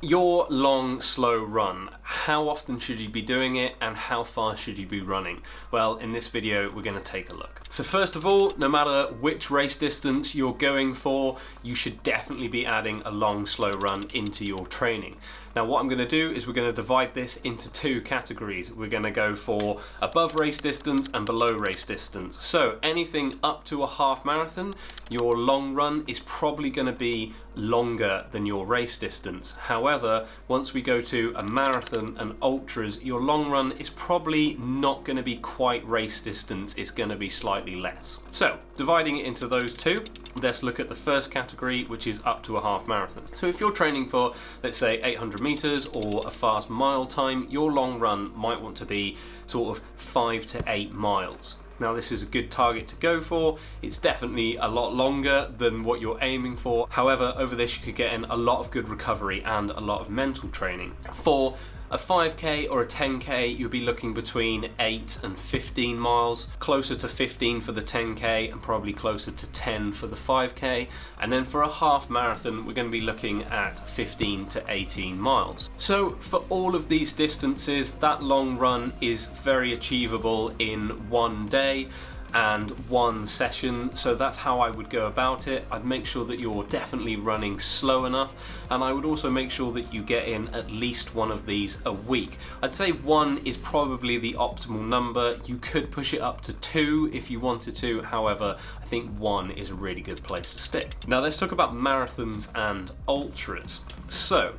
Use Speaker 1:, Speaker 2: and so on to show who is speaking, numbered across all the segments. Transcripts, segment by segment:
Speaker 1: Your long, slow run, how often should you be doing it and how fast should you be running? Well, in this video, we're going to take a look. So first of all, no matter which race distance you're going for, you should definitely be adding a long, slow run into your training. Now, what I'm going to do is we're going to divide this into two categories. We're going to go for above race distance and below race distance. So anything up to a half marathon, your long run is probably going to be longer than your race distance. However, once we go to a marathon and ultras, your long run is probably not going to be quite race distance, it's going to be slightly less. So, dividing it into those two, let's look at the first category, which is up to a half marathon. So if you're training for, let's say, 800 meters or a fast mile time, your long run might want to be sort of 5 to 8 miles. Now, this is a good target to go for. It's definitely a lot longer than what you're aiming for. However, over this you could get in a lot of good recovery and a lot of mental training. For a 5k or a 10k, you'll be looking between 8 and 15 miles, closer to 15 for the 10k and probably closer to 10 for the 5k. And then for a half marathon, we're going to be looking at 15 to 18 miles. So for all of these distances, that long run is very achievable in one day and one session, so that's how I would go about it. I'd make sure that you're definitely running slow enough, and I would also make sure that you get in at least one of these a week. I'd say one is probably the optimal number. You could push it up to 2 if you wanted to, however, I think 1 is a really good place to stick. Now let's talk about marathons and ultras. So,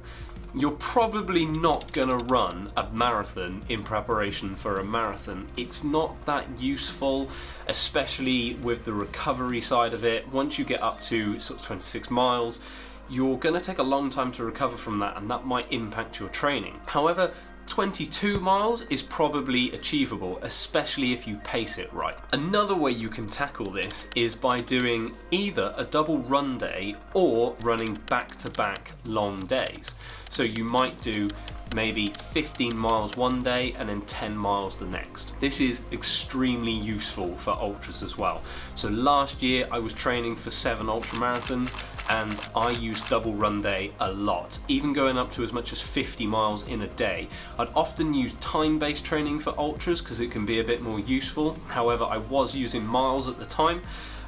Speaker 1: you're probably not going to run a marathon in preparation for a marathon. It's not that useful, especially with the recovery side of it. Once you get up to sort of 26 miles, you're going to take a long time to recover from that, and that might impact your training. However, 22 miles is probably achievable, especially if you pace it right. Another way you can tackle this is by doing either a double run day or running back-to-back long days. So you might do maybe 15 miles one day and then 10 miles the next. This is extremely useful for ultras as well. So last year I was training for 7 ultramarathons and I used double run day a lot, even going up to as much as 50 miles in a day. I'd often use time-based training for ultras because it can be a bit more useful. However, I was using miles at the time.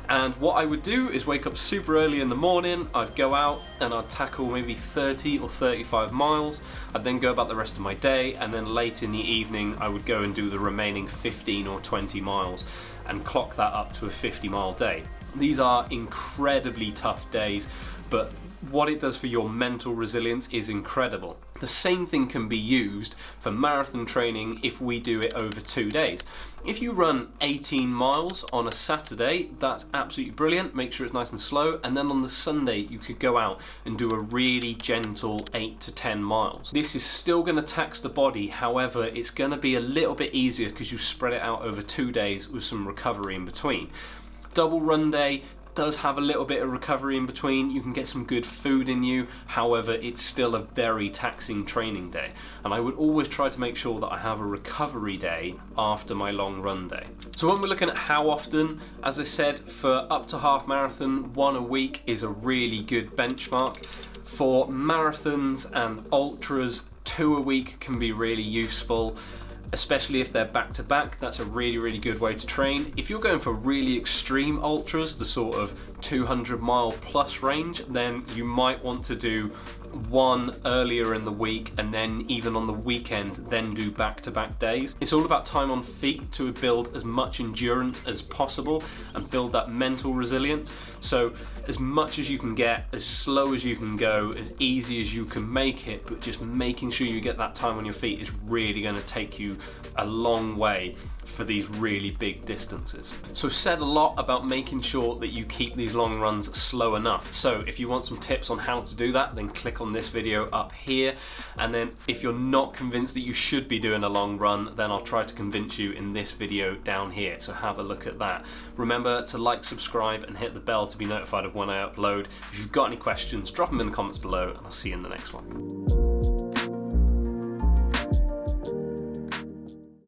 Speaker 1: And what I would do is wake up super early in the morning, I'd go out and I'd tackle maybe 30 or 35 miles. I'd then go about the rest of my day, and then late in the evening I would go and do the remaining 15 or 20 miles and clock that up to a 50-mile day. These are incredibly tough days, but what it does for your mental resilience is incredible. The same thing can be used for marathon training if we do it over 2 days. If you run 18 miles on a Saturday, that's absolutely brilliant. Make sure it's nice and slow. And then on the Sunday, you could go out and do a really gentle 8 to 10 miles. This is still going to tax the body. However, it's going to be a little bit easier because you spread it out over 2 days with some recovery in between. Double run day does have a little bit of recovery in between. You can get some good food in you. However, it's still a very taxing training day. And I would always try to make sure that I have a recovery day after my long run day. So when we're looking at how often, as I said, for up to half marathon, 1 a week is a really good benchmark. For marathons and ultras, 2 a week can be really useful, especially if they're back-to-back. That's a really good way to train. If you're going for really extreme ultras, the sort of 200-mile plus range, then you might want to do 1 earlier in the week, and then even on the weekend, then do back-to-back days. It's all about time on feet to build as much endurance as possible and build that mental resilience. So as much as you can get, as slow as you can go, as easy as you can make it, but just making sure you get that time on your feet is really going to take you a long way for these really big distances. So I've said a lot about making sure that you keep these long runs slow enough. So if you want some tips on how to do that, then click on this video up here. And then if you're not convinced that you should be doing a long run, then I'll try to convince you in this video down here. So have a look at that. Remember to like, subscribe, and hit the bell to be notified of when I upload. If you've got any questions, drop them in the comments below, and I'll see you in the next one.